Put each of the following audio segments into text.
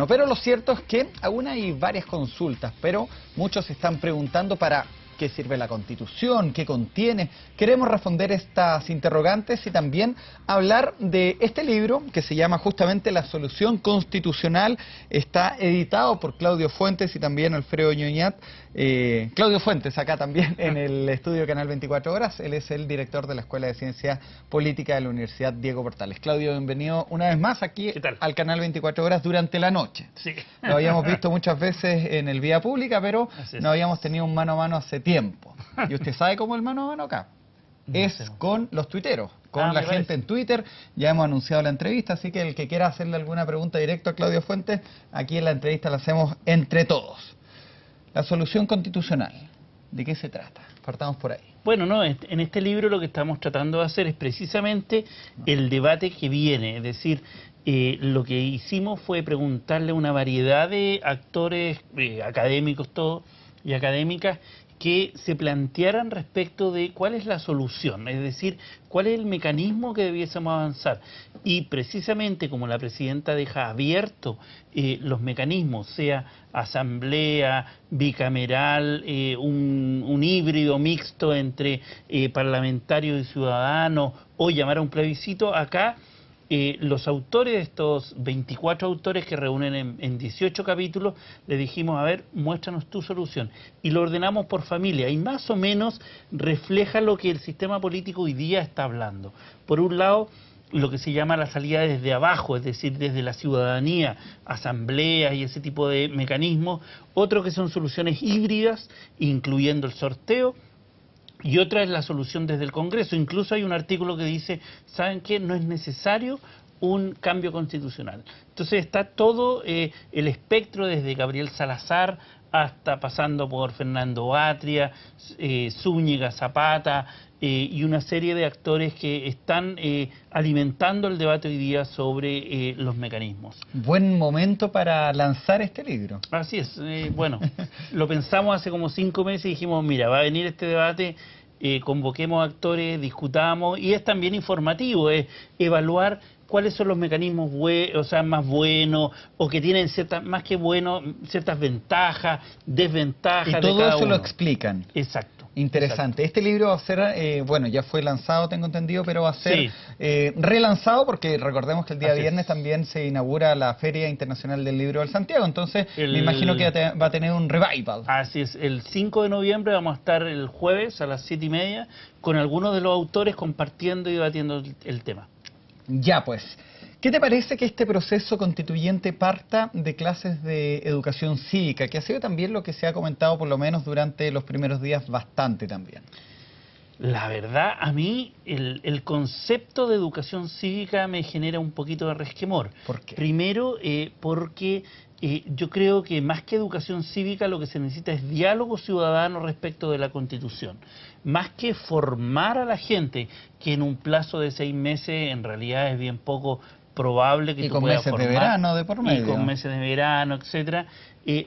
gobierno. Pero lo cierto es que aún hay varias consultas, pero muchos se están preguntando para qué sirve la Constitución, qué contiene. Queremos responder estas interrogantes y también hablar de este libro que se llama justamente La Solución Constitucional. Está editado por Claudio Fuentes y también Alfredo Ñoñat. Claudio Fuentes acá también en el estudio Canal 24 Horas. Él es el director de la Escuela de Ciencia Política de la Universidad Diego Portales. Claudio, bienvenido una vez más aquí al Canal 24 Horas durante la noche. Sí. Lo habíamos visto muchas veces en el Vía Pública, pero no habíamos tenido un mano a mano hace tiempo. Y usted sabe cómo el mano a mano acá. Es con los tuiteros, con la gente en Twitter. Ya hemos anunciado la entrevista, así que el que quiera hacerle alguna pregunta directa a Claudio Fuentes, aquí en la entrevista la hacemos entre todos. La solución constitucional, ¿de qué se trata? Partamos por ahí. Bueno, no, en este libro lo que estamos tratando de hacer es precisamente el debate que viene, es decir, lo que hicimos fue preguntarle a una variedad de actores académicos todos y académicas que se plantearan respecto de cuál es la solución, es decir, cuál es el mecanismo que debiésemos avanzar. Y precisamente como la presidenta deja abierto los mecanismos, sea asamblea, bicameral, un híbrido mixto entre parlamentario y ciudadano, o llamar a un plebiscito, acá los autores, estos 24 autores que reúnen en 18 capítulos, le dijimos, a ver, muéstranos tu solución. Y lo ordenamos por familia y más o menos refleja lo que el sistema político hoy día está hablando. Por un lado, lo que se llama la salida desde abajo, es decir, desde la ciudadanía, asambleas y ese tipo de mecanismos. Otro que son soluciones híbridas, incluyendo el sorteo. Y otra es la solución desde el Congreso. Incluso hay un artículo que dice, ¿saben qué? No es necesario un cambio constitucional. Entonces está todo el espectro desde Gabriel Salazar hasta pasando por Fernando Atria, Zúñiga, Zapata y una serie de actores que están alimentando el debate hoy día sobre los mecanismos. Buen momento para lanzar este libro. Así es. Bueno, lo pensamos hace como 5 meses y dijimos, mira, va a venir este debate, convoquemos actores, discutamos, y es también informativo, es evaluar cuáles son los mecanismos más buenos, o que tienen más que buenos, ciertas ventajas, desventajas de cada uno. Y todo eso lo explican. Exacto. Interesante. Exacto. Este libro va a ser, bueno, ya fue lanzado, tengo entendido, pero va a ser relanzado porque recordemos que el día viernes también se inaugura la Feria Internacional del Libro del Santiago, entonces me imagino que va a tener un revival. Así es, el 5 de noviembre vamos a estar el jueves a las 7:30 con algunos de los autores compartiendo y debatiendo el tema. Ya pues. ¿Qué te parece que este proceso constituyente parta de clases de educación cívica, que ha sido también lo que se ha comentado por lo menos durante los primeros días bastante también? La verdad, a mí el concepto de educación cívica me genera un poquito de resquemor. ¿Por qué? Primero, porque yo creo que más que educación cívica lo que se necesita es diálogo ciudadano respecto de la Constitución. Más que formar a la gente, que en un plazo de 6 meses en realidad es bien poco probable que tú puedas formar. Y con meses de verano de por medio. Y con meses de verano, etcétera.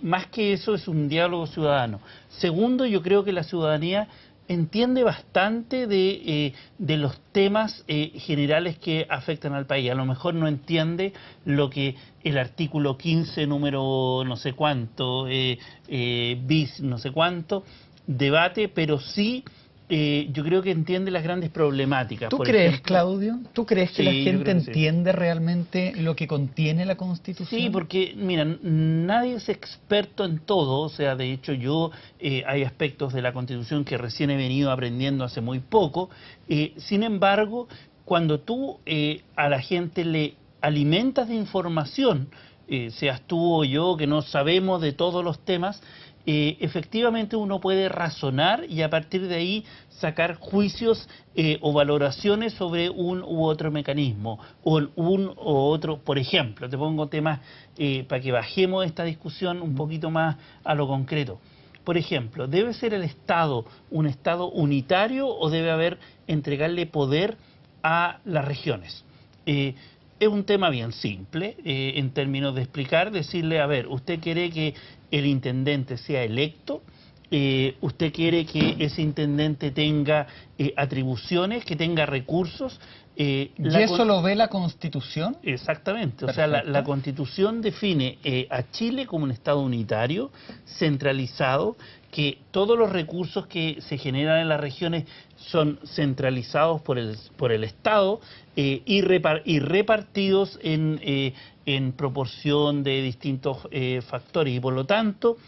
Más que eso es un diálogo ciudadano. Segundo, yo creo que la ciudadanía entiende bastante de los temas generales que afectan al país. A lo mejor no entiende lo que el artículo 15, número no sé cuánto, bis no sé cuánto, debate, pero sí yo creo que entiende las grandes problemáticas. ¿Tú crees, Claudio? ¿Tú crees que la gente entiende realmente lo que contiene la Constitución? Sí, porque, mira, nadie es experto en todo. O sea, de hecho, hay aspectos de la Constitución que recién he venido aprendiendo hace muy poco. Sin embargo, cuando tú a la gente le alimentas de información, seas tú o yo, que no sabemos de todos los temas, efectivamente uno puede razonar y a partir de ahí sacar juicios o valoraciones sobre un u otro mecanismo o un u otro. Por ejemplo, te pongo temas para que bajemos esta discusión un poquito más a lo concreto. Por ejemplo, ¿debe ser el Estado un Estado unitario o debe entregarle poder a las regiones? Es un tema bien simple, en términos de explicar, decirle, a ver, ¿usted quiere que el intendente sea electo usted quiere que ese intendente tenga atribuciones, que tenga recursos. ¿Y eso lo ve la Constitución? Exactamente. Perfecto. O sea, la Constitución define a Chile como un Estado unitario, centralizado, que todos los recursos que se generan en las regiones son centralizados por el Estado y repartidos en proporción de distintos factores. Y por lo tanto,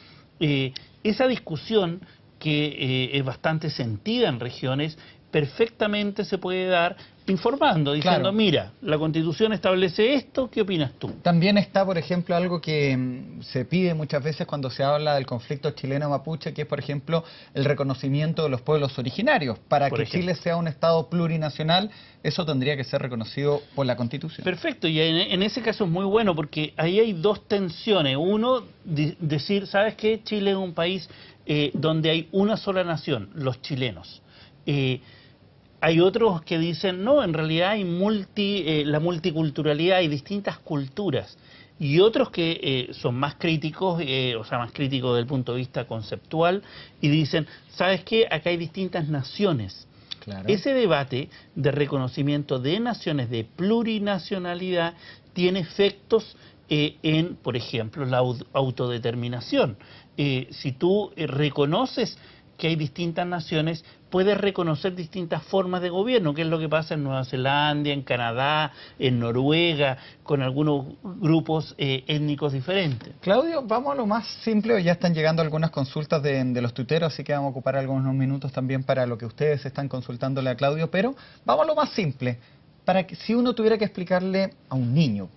esa discusión, que es bastante sentida en regiones, perfectamente se puede dar informando, diciendo, claro, mira, la Constitución establece esto, ¿qué opinas tú? También está, por ejemplo, algo que se pide muchas veces cuando se habla del conflicto chileno-mapuche, que es, por ejemplo, el reconocimiento de los pueblos originarios. Para que Chile sea un Estado plurinacional, eso tendría que ser reconocido por la Constitución. Perfecto, y en ese caso es muy bueno, porque ahí hay dos tensiones. Uno, decir, ¿sabes qué? Chile es un país donde hay una sola nación, los chilenos. Hay otros que dicen, no, en realidad hay la multiculturalidad, hay distintas culturas. Y otros que son más críticos, o sea, más críticos desde el punto de vista conceptual, y dicen, ¿sabes qué? Acá hay distintas naciones. Claro. Ese debate de reconocimiento de naciones, de plurinacionalidad, tiene efectos en, por ejemplo, la autodeterminación. Si tú reconoces que hay distintas naciones, puedes reconocer distintas formas de gobierno, que es lo que pasa en Nueva Zelanda, en Canadá, en Noruega, con algunos grupos étnicos diferentes. Claudio, vamos a lo más simple, ya están llegando algunas consultas de los tuiteros, así que vamos a ocupar algunos minutos también para lo que ustedes están consultándole a Claudio, pero vamos a lo más simple, para que si uno tuviera que explicarle a un niño,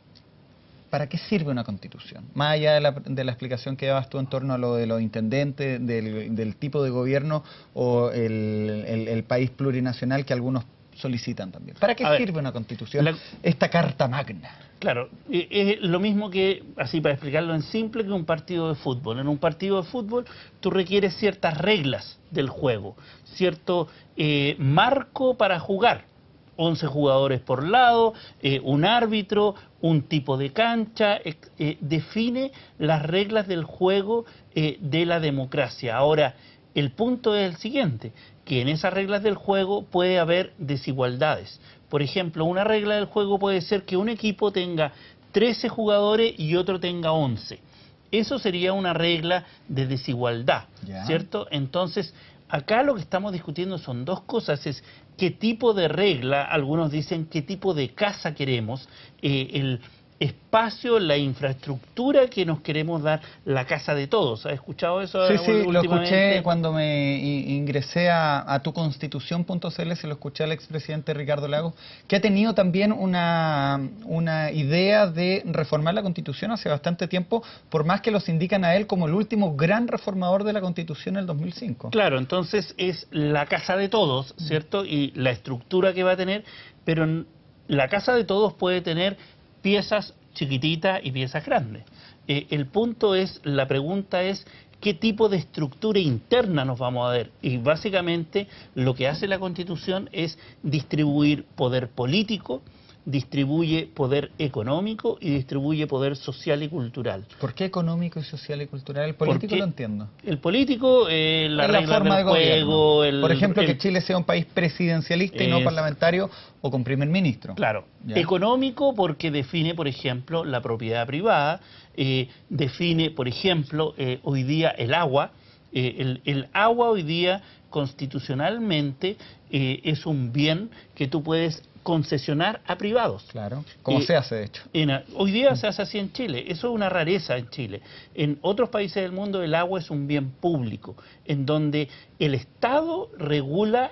¿para qué sirve una Constitución? Más allá de la explicación que dabas tú en torno a lo de los intendentes, del tipo de gobierno o el país plurinacional que algunos solicitan también. ¿Para qué sirve una Constitución, esta Carta Magna? Claro, es lo mismo que, así para explicarlo en simple, que un partido de fútbol. En un partido de fútbol tú requieres ciertas reglas del juego, cierto marco para jugar. 11 jugadores por lado, un árbitro, un tipo de cancha, define las reglas del juego de la democracia. Ahora, el punto es el siguiente, que en esas reglas del juego puede haber desigualdades. Por ejemplo, una regla del juego puede ser que un equipo tenga 13 jugadores y otro tenga 11. Eso sería una regla de desigualdad, ¿cierto? Entonces, acá lo que estamos discutiendo son dos cosas, es qué tipo de regla, algunos dicen qué tipo de casa queremos, el espacio, la infraestructura que nos queremos dar, la casa de todos. ¿Has escuchado eso? Sí, lo escuché cuando me ingresé a tuconstitución.cl, se lo escuché al expresidente Ricardo Lagos, que ha tenido también una idea de reformar la Constitución hace bastante tiempo, por más que los indican a él como el último gran reformador de la Constitución en el 2005. Claro, entonces es la casa de todos, ¿cierto? Y la estructura que va a tener, pero la casa de todos puede tener piezas chiquititas y piezas grandes. El punto es, la pregunta es, ¿qué tipo de estructura interna nos vamos a dar? Y básicamente lo que hace la Constitución es distribuir poder político, distribuye poder económico y distribuye poder social y cultural. ¿Por qué económico y social y cultural? El político porque lo entiendo. El político, la regla forma del de juego... Por ejemplo, que Chile sea un país presidencialista y no parlamentario o con primer ministro. Claro. Ya. Económico porque define, por ejemplo, la propiedad privada, define, por ejemplo, hoy día el agua. El agua hoy día constitucionalmente es un bien que tú puedes concesionar a privados. Claro, como se hace de hecho. Hoy día se hace así en Chile, eso es una rareza en Chile. En otros países del mundo el agua es un bien público, en donde el Estado regula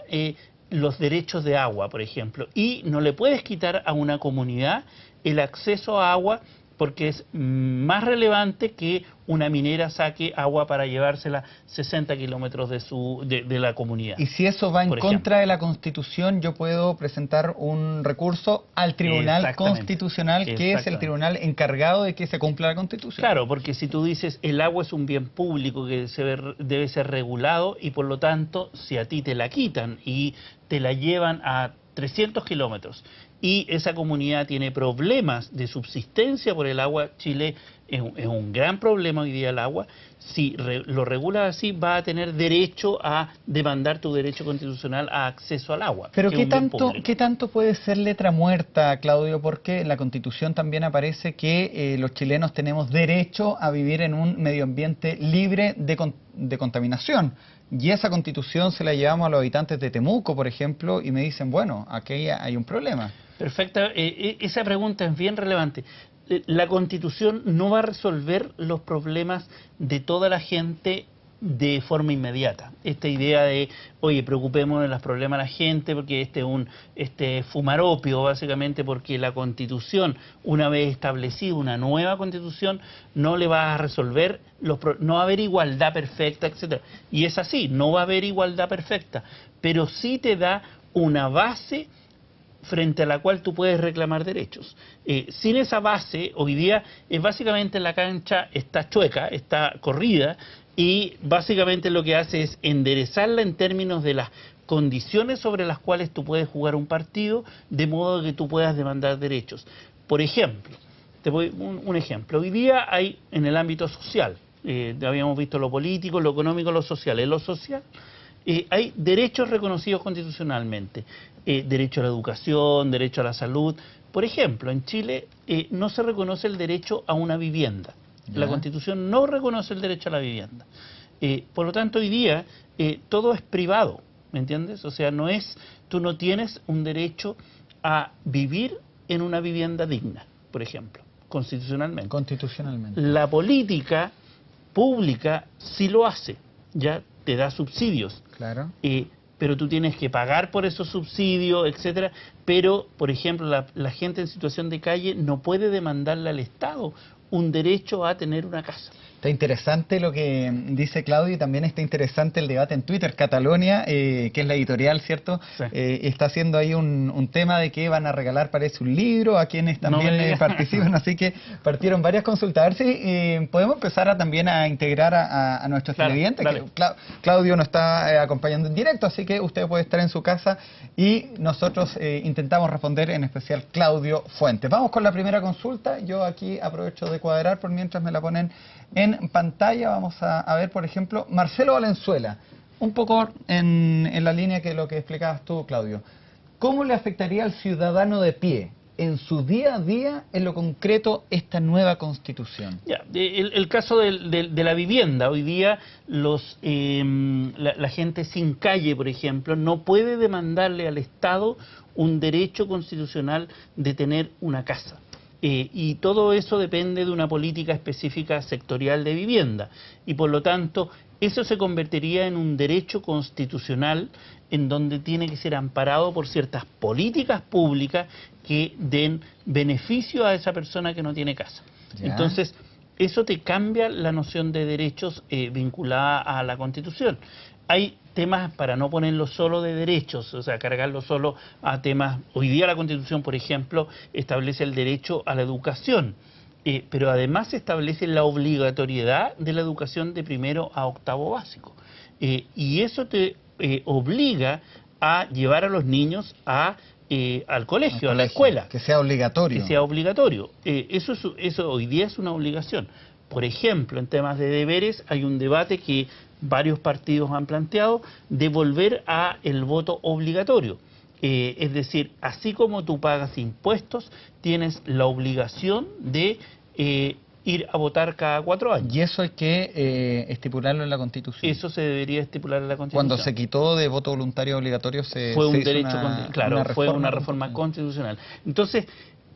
los derechos de agua, por ejemplo, y no le puedes quitar a una comunidad el acceso a agua porque es más relevante que una minera saque agua para llevársela 60 kilómetros de la comunidad. Y si eso va en contra de la Constitución, yo puedo presentar un recurso al Tribunal Constitucional, que es el tribunal encargado de que se cumpla la Constitución. Claro, porque si tú dices el agua es un bien público que debe ser regulado y por lo tanto, si a ti te la quitan y te la llevan a 300 kilómetros y esa comunidad tiene problemas de subsistencia por el agua, Chile es un gran problema hoy día el agua. Si lo regulas así, va a tener derecho a demandar tu derecho constitucional a acceso al agua. Pero ¿qué tanto puede ser letra muerta, Claudio? Porque en la Constitución también aparece que los chilenos tenemos derecho a vivir en un medio ambiente libre de contaminación. Y esa Constitución se la llevamos a los habitantes de Temuco, por ejemplo, y me dicen, bueno, aquí hay un problema. Perfecta, esa pregunta es bien relevante. La Constitución no va a resolver los problemas de toda la gente de forma inmediata. Esta idea de, oye, preocupémonos de los problemas de la gente porque este es fumar opio, básicamente, porque la Constitución, una vez establecida una nueva Constitución, no le va a resolver, no va a haber igualdad perfecta, etcétera. Y es así, no va a haber igualdad perfecta, pero sí te da una base frente a la cual tú puedes reclamar derechos. Sin esa base, hoy día, básicamente la cancha está chueca, está corrida, y básicamente lo que hace es enderezarla en términos de las condiciones sobre las cuales tú puedes jugar un partido, de modo que tú puedas demandar derechos. Por ejemplo, te doy un ejemplo. Hoy día hay en el ámbito social, habíamos visto lo político, lo económico, lo social. En lo social hay derechos reconocidos constitucionalmente. Derecho a la educación, derecho a la salud. Por ejemplo, en Chile no se reconoce el derecho a una vivienda. La Constitución no reconoce el derecho a la vivienda. Por lo tanto, hoy día todo es privado, ¿me entiendes? O sea, tú no tienes un derecho a vivir en una vivienda digna, por ejemplo, constitucionalmente. Constitucionalmente. La política pública sí lo hace, ya te da subsidios. Claro. Pero tú tienes que pagar por esos subsidios, etcétera. Pero, por ejemplo, la gente en situación de calle no puede demandarle al Estado un derecho a tener una casa. Está interesante lo que dice Claudio y también está interesante el debate en Twitter. Catalonia, que es la editorial, ¿cierto? Sí. Está haciendo ahí un tema de que van a regalar, parece, un libro a quienes también participan, así que partieron varias consultas. A ver si podemos empezar también a integrar a nuestros televidentes. Que Claudio nos está acompañando en directo, así que usted puede estar en su casa y nosotros intentamos responder, en especial Claudio Fuentes. Vamos con la primera consulta. Yo aquí aprovecho de cuadrar por mientras me la ponen en pantalla. Vamos a ver, por ejemplo, Marcelo Valenzuela, un poco en la línea que lo que explicabas tú, Claudio. ¿Cómo le afectaría al ciudadano de pie en su día a día, en lo concreto, esta nueva Constitución? Ya, el caso de la vivienda. Hoy día la gente sin calle, por ejemplo, no puede demandarle al Estado un derecho constitucional de tener una casa. Y todo eso depende de una política específica sectorial de vivienda. Y por lo tanto, eso se convertiría en un derecho constitucional en donde tiene que ser amparado por ciertas políticas públicas que den beneficio a esa persona que no tiene casa. Ya. Entonces, eso te cambia la noción de derechos vinculada a la Constitución. Hay temas, para no ponerlo solo de derechos, o sea, cargarlo solo a temas. Hoy día la Constitución, por ejemplo, establece el derecho a la educación, pero además establece la obligatoriedad de la educación de primero a octavo básico. Y eso te obliga a llevar a los niños al colegio, a la escuela. Que sea obligatorio. Que sea obligatorio. Eso hoy día es una obligación. Por ejemplo, en temas de deberes hay un debate que varios partidos han planteado de volver a el voto obligatorio. Es decir, así como tú pagas impuestos, tienes la obligación de ir a votar cada 4 años. Y eso hay que estipularlo en la Constitución. Eso se debería estipular en la Constitución. Cuando se quitó de voto voluntario obligatorio fue un derecho, fue una reforma constitucional. Entonces,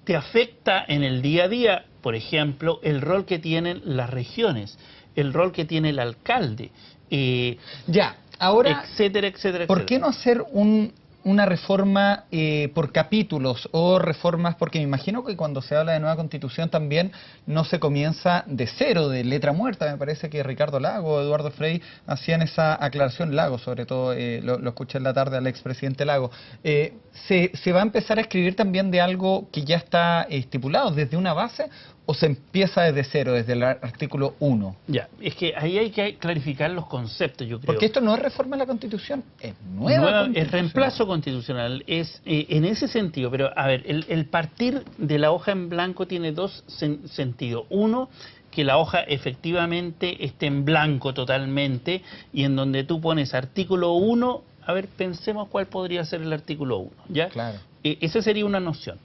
te afecta en el día a día, por ejemplo, el rol que tienen las regiones, el rol que tiene el alcalde, ahora, etcétera, etcétera. ¿Por qué no hacer una reforma por capítulos o reformas? Porque me imagino que cuando se habla de nueva Constitución también no se comienza de cero, de letra muerta. Me parece que Ricardo Lago, Eduardo Frei hacían esa aclaración, Lago sobre todo, lo escuché en la tarde al expresidente Lago. ¿Se va a empezar a escribir también de algo que ya está estipulado desde una base o se empieza desde cero, desde el artículo 1? Ya, es que ahí hay que clarificar los conceptos, yo creo. Porque esto no es reforma de la Constitución, es nueva Constitución. Es reemplazo constitucional, es en ese sentido. Pero, a ver, el partir de la hoja en blanco tiene dos sentidos. Uno, que la hoja efectivamente esté en blanco totalmente y en donde tú pones artículo 1, a ver, pensemos cuál podría ser el artículo 1, ¿ya? Claro. Esa sería una noción.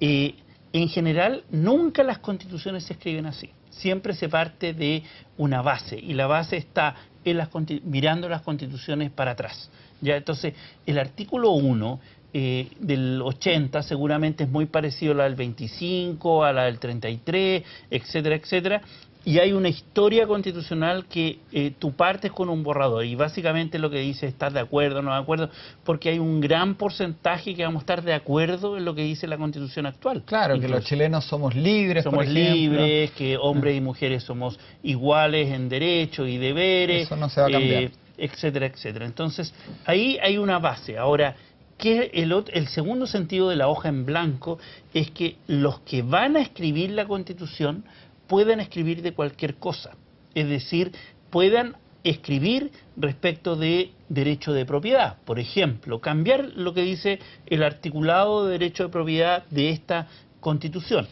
En general, nunca las constituciones se escriben así. Siempre se parte de una base, y la base está en mirando las constituciones para atrás, ¿ya? Entonces, el artículo 1 del 80 seguramente es muy parecido a la del 25, a la del 33, etcétera, etcétera. Y hay una historia constitucional que tú partes con un borrador y básicamente lo que dice estás de acuerdo, no de acuerdo, porque hay un gran porcentaje que vamos a estar de acuerdo en lo que dice la Constitución actual. Claro, incluso. que los chilenos somos libres, somos por ejemplo. libres, que hombres y mujeres somos iguales en derechos y deberes. Eso no se va a cambiar. Etcétera, etcétera. Entonces, ahí hay una base. Ahora, que el segundo sentido de la hoja en blanco es que los que van a escribir la Constitución puedan escribir de cualquier cosa, es decir, puedan escribir respecto de derecho de propiedad. Por ejemplo, cambiar lo que dice el articulado de derecho de propiedad de esta Constitución.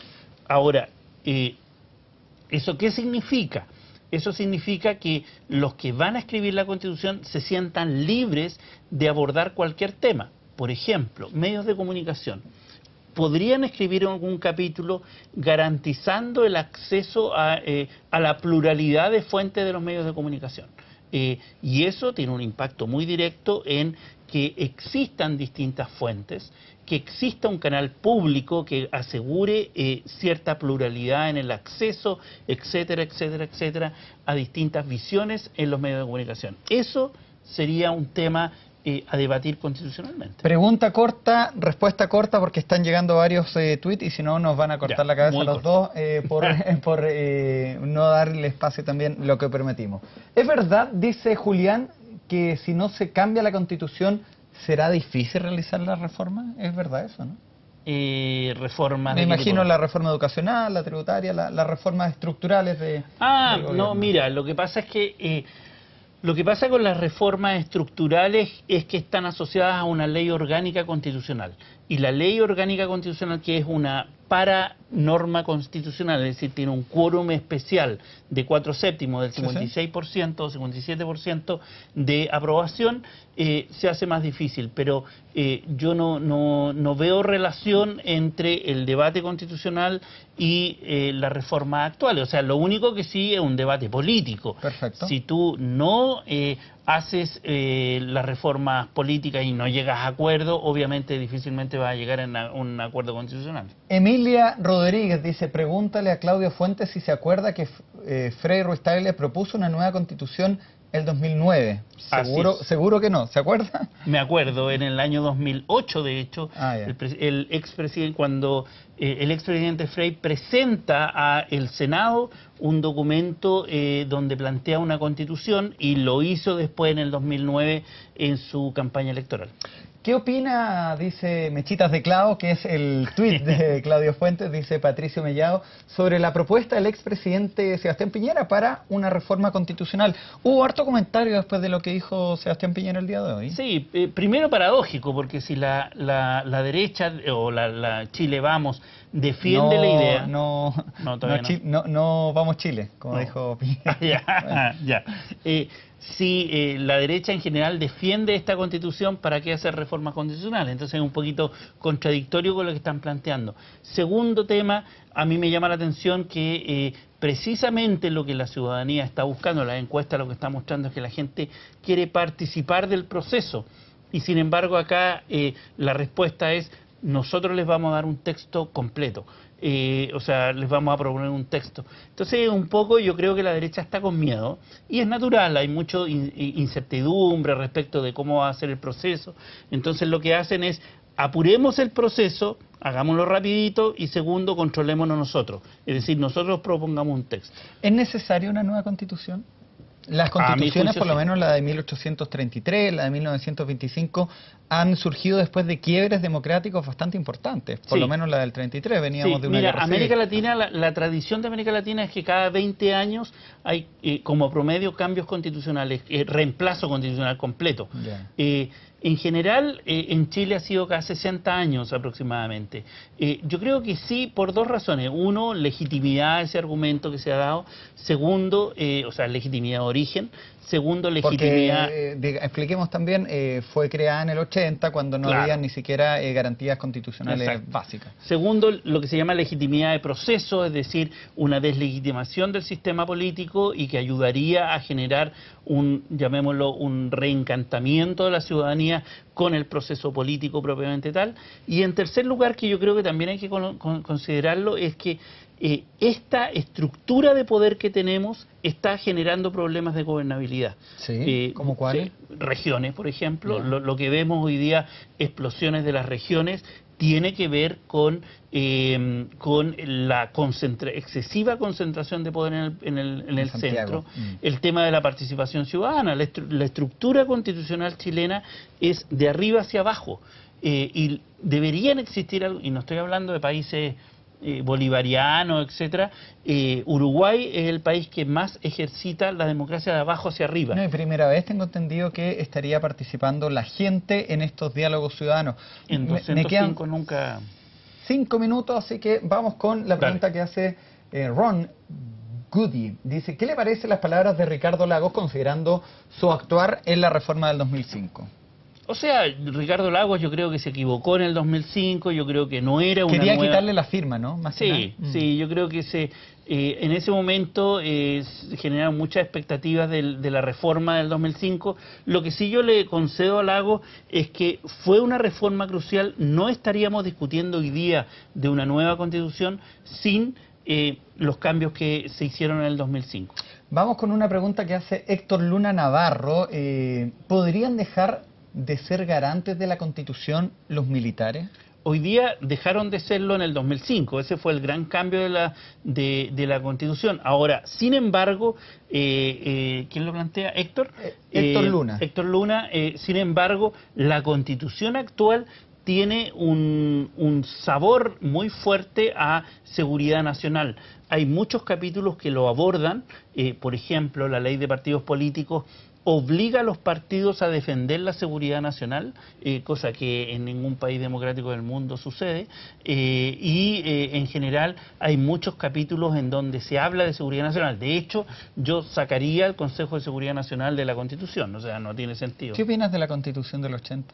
Ahora, ¿eso qué significa? Eso significa que los que van a escribir la Constitución se sientan libres de abordar cualquier tema. Por ejemplo, medios de comunicación. Podrían escribir algún capítulo garantizando el acceso a la pluralidad de fuentes de los medios de comunicación. Y eso tiene un impacto muy directo en que existan distintas fuentes, que exista un canal público que asegure cierta pluralidad en el acceso, etcétera, etcétera, etcétera, a distintas visiones en los medios de comunicación. Eso sería un tema a debatir constitucionalmente. Pregunta corta, respuesta corta, porque están llegando varios tweets y si no nos van a cortar la cabeza a los dos por no darle espacio también lo que permitimos. ¿Es verdad, dice Julián, que si no se cambia la Constitución será difícil realizar la reforma? ¿Es verdad eso, no? Reformas. Me imagino la reforma educacional, la tributaria, las reformas estructurales de... no, mira, lo que pasa es que... Lo que pasa con las reformas estructurales es que están asociadas a una ley orgánica constitucional. Y la ley orgánica constitucional, que es una paranorma constitucional, es decir, tiene un quórum especial de 4/7 del 56% o 57% de aprobación, se hace más difícil. Pero yo no veo relación entre el debate constitucional y las reformas actuales. O sea, lo único que sí es un debate político. Perfecto. Si tú no haces las reformas políticas y no llegas a acuerdo, obviamente difícilmente vas a llegar a un acuerdo constitucional. Emilia Rodríguez dice, pregúntale a Claudio Fuentes si se acuerda que Frei Ruiz-Tagle propuso una nueva constitución el 2009. Seguro que no, ¿se acuerda? Me acuerdo, en el año 2008, de hecho, el expresidente, cuando el expresidente Frei presenta al Senado un documento donde plantea una constitución y lo hizo después en el 2009 en su campaña electoral. ¿Qué opina, dice Mechitas de Clavo, que es el tuit de Claudio Fuentes, dice Patricio Mellado, sobre la propuesta del expresidente Sebastián Piñera para una reforma constitucional? Hubo harto comentario después de lo que dijo Sebastián Piñera el día de hoy. Sí, primero paradójico, porque si la derecha o la Chile Vamos defiende la idea... No vamos Chile, como dijo Piñera. Ya. Si la derecha en general defiende esta constitución, ¿para qué hacer reformas constitucionales? Entonces es un poquito contradictorio con lo que están planteando. Segundo tema, a mí me llama la atención que precisamente lo que la ciudadanía está buscando, la encuesta lo que está mostrando es que la gente quiere participar del proceso. Y sin embargo acá la respuesta es, nosotros les vamos a dar un texto completo. O sea, les vamos a proponer un texto. Entonces, un poco yo creo que la derecha está con miedo, y es natural, hay mucha incertidumbre respecto de cómo va a ser el proceso. Entonces, lo que hacen es, apuremos el proceso, hagámoslo rapidito, y segundo, controlémonos nosotros. Es decir, nosotros propongamos un texto. ¿Es necesaria una nueva constitución? Las constituciones, por lo menos la de 1833, la de 1925, han surgido después de quiebres democráticos bastante importantes. Por lo menos la del 33, veníamos de una guerra civil. América Latina, la tradición de América Latina es que cada 20 años hay como promedio cambios constitucionales, reemplazo constitucional completo. En general, en Chile ha sido cada 60 años aproximadamente. Yo creo que sí, por dos razones. Uno, legitimidad de ese argumento que se ha dado. Segundo, o sea, legitimidad de origen. Segundo, legitimidad... Porque, expliquemos también, fue creada en el 80 cuando no había ni siquiera garantías constitucionales básicas. Segundo, lo que se llama legitimidad de proceso, es decir, una deslegitimación del sistema político y que ayudaría a generar un, llamémoslo, un reencantamiento de la ciudadanía con el proceso político propiamente tal. Y en tercer lugar, que yo creo que también hay que considerarlo, es que esta estructura de poder que tenemos está generando problemas de gobernabilidad. Sí, ¿cómo cuáles? Regiones, por ejemplo. Lo que vemos hoy día, explosiones de las regiones, tiene que ver con la excesiva concentración de poder en el centro. El tema de la participación ciudadana. La estructura constitucional chilena es de arriba hacia abajo. Y deberían existir, y no estoy hablando de países bolivariano, etcétera. Uruguay es el país que más ejercita la democracia de abajo hacia arriba. No, y primera vez tengo entendido que estaría participando la gente en estos diálogos ciudadanos. En 205 nunca... 5 minutos, así que vamos con la pregunta que hace Ron Goody. Dice, ¿qué le parecen las palabras de Ricardo Lagos considerando su actuar en la reforma del 2005? O sea, Ricardo Lagos yo creo que se equivocó en el 2005, yo creo que no era una Quería quitarle la firma, ¿no? Más sí, yo creo que en ese momento generaron muchas expectativas de la reforma del 2005. Lo que sí yo le concedo a Lagos es que fue una reforma crucial. No estaríamos discutiendo hoy día de una nueva constitución sin los cambios que se hicieron en el 2005. Vamos con una pregunta que hace Héctor Luna Navarro. ¿Podrían dejar de ser garantes de la Constitución los militares? Hoy día dejaron de serlo en el 2005, ese fue el gran cambio de la Constitución. Ahora, sin embargo, ¿quién lo plantea? ¿Héctor? Héctor Luna. Héctor Luna, sin embargo, la Constitución actual tiene un sabor muy fuerte a seguridad nacional. Hay muchos capítulos que lo abordan, por ejemplo, la ley de partidos políticos obliga a los partidos a defender la seguridad nacional, cosa que en ningún país democrático del mundo sucede, en general hay muchos capítulos en donde se habla de seguridad nacional. De hecho, yo sacaría el Consejo de Seguridad Nacional de la Constitución, o sea, no tiene sentido. ¿Qué opinas de la Constitución del 80?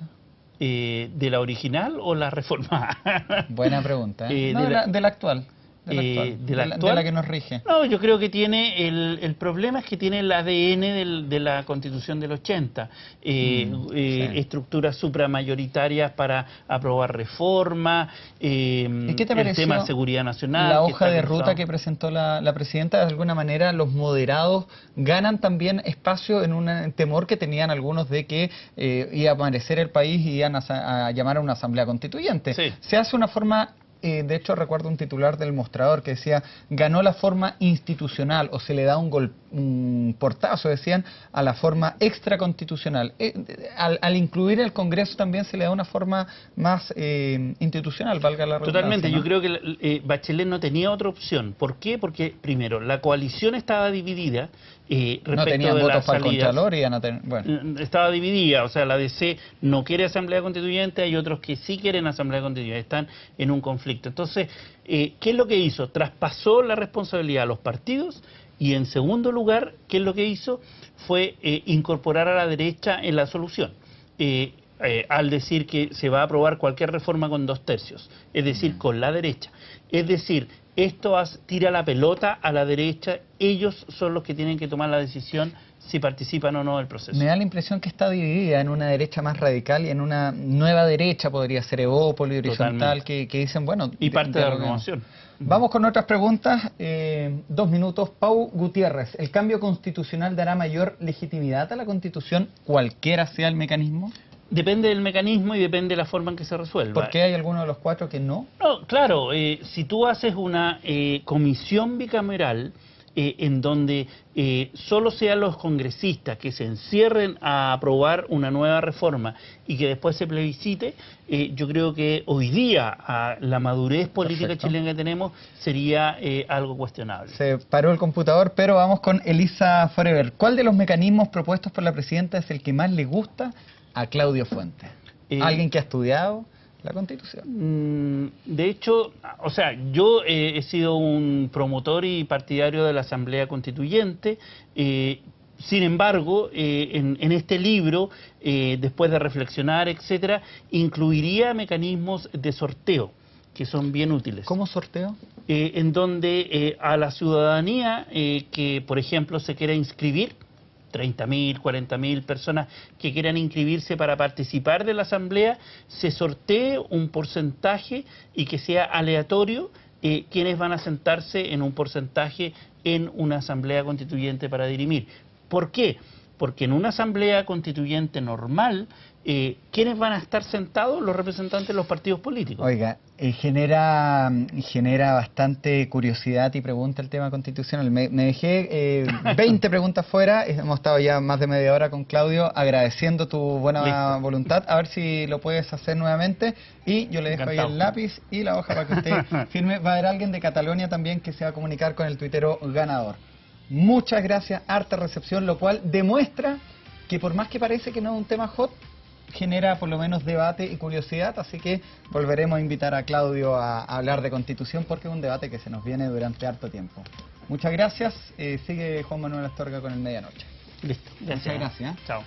¿De la original o la reformada? Buena pregunta. No, de la actual. De la que nos rige. No, yo creo que tiene el problema es que tiene el ADN de la Constitución del 80, estructuras supramayoritarias para aprobar reforma, ¿Y qué te pareció el tema de seguridad nacional? La hoja de ruta que presentó la presidenta, de alguna manera los moderados ganan también espacio en un temor que tenían algunos de que iba a amanecer el país y iban a llamar a una asamblea constituyente. Sí. Se hace una forma... de hecho, recuerdo un titular del Mostrador que decía, ganó la forma institucional, o se le da un portazo, decían, a la forma extraconstitucional. Al incluir el Congreso también se le da una forma más institucional, valga la redundancia. Totalmente, ¿no? Yo creo que Bachelet no tenía otra opción. ¿Por qué? Porque, primero, la coalición estaba dividida respecto no tenían de votos las para el salidas. Contralor y iban a tener, bueno. Estaba dividida, o sea, la DC no quiere asamblea constituyente, hay otros que sí quieren asamblea constituyente, están en un conflicto. Entonces, ¿qué es lo que hizo? Traspasó la responsabilidad a los partidos y, en segundo lugar, ¿qué es lo que hizo? Fue incorporar a la derecha en la solución. Al decir que se va a aprobar cualquier reforma con 2/3, es decir, con la derecha. Es decir, esto tira la pelota a la derecha, ellos son los que tienen que tomar la decisión si participan o no del proceso. Me da la impresión que está dividida en una derecha más radical y en una nueva derecha, podría ser Evópolis, Horizontal, que dicen, bueno... Y parte de la renovación. Vamos con otras preguntas. 2 minutos. Pau Gutiérrez, ¿el cambio constitucional dará mayor legitimidad a la Constitución, cualquiera sea el mecanismo? Depende del mecanismo y depende de la forma en que se resuelva. ¿Por qué hay alguno de los 4 que no? No, claro, si tú haces una comisión bicameral en donde solo sean los congresistas que se encierren a aprobar una nueva reforma y que después se plebiscite, yo creo que hoy día a la madurez política chilena que tenemos sería algo cuestionable. Se paró el computador, pero vamos con Elisa Forever. ¿Cuál de los mecanismos propuestos por la presidenta es el que más le gusta a Claudio Fuentes? ¿Alguien que ha estudiado la Constitución? De hecho, o sea, yo he sido un promotor y partidario de la Asamblea Constituyente. Sin embargo, en este libro, después de reflexionar, etcétera, incluiría mecanismos de sorteo que son bien útiles. ¿Cómo sorteo? En donde a la ciudadanía que, por ejemplo, se quiera inscribir, 30.000, 40.000 personas que quieran inscribirse para participar de la asamblea, se sortee un porcentaje y que sea aleatorio quienes van a sentarse en un porcentaje en una asamblea constituyente para dirimir. ¿Por qué? Porque en una asamblea constituyente normal, ¿quiénes van a estar sentados? Los representantes de los partidos políticos. Oiga, genera bastante curiosidad y pregunta el tema constitucional. Me dejé 20 preguntas fuera, hemos estado ya más de media hora con Claudio, agradeciendo tu buena voluntad. A ver si lo puedes hacer nuevamente. Y yo le dejo ahí el lápiz y la hoja para que usted firme. Va a haber alguien de Cataluña también que se va a comunicar con el tuitero ganador. Muchas gracias, harta recepción, lo cual demuestra que por más que parece que no es un tema hot, genera por lo menos debate y curiosidad, así que volveremos a invitar a Claudio a hablar de Constitución porque es un debate que se nos viene durante harto tiempo. Muchas gracias, sigue Juan Manuel Astorga con el Medianoche. Listo, gracias. Muchas gracias. Chao.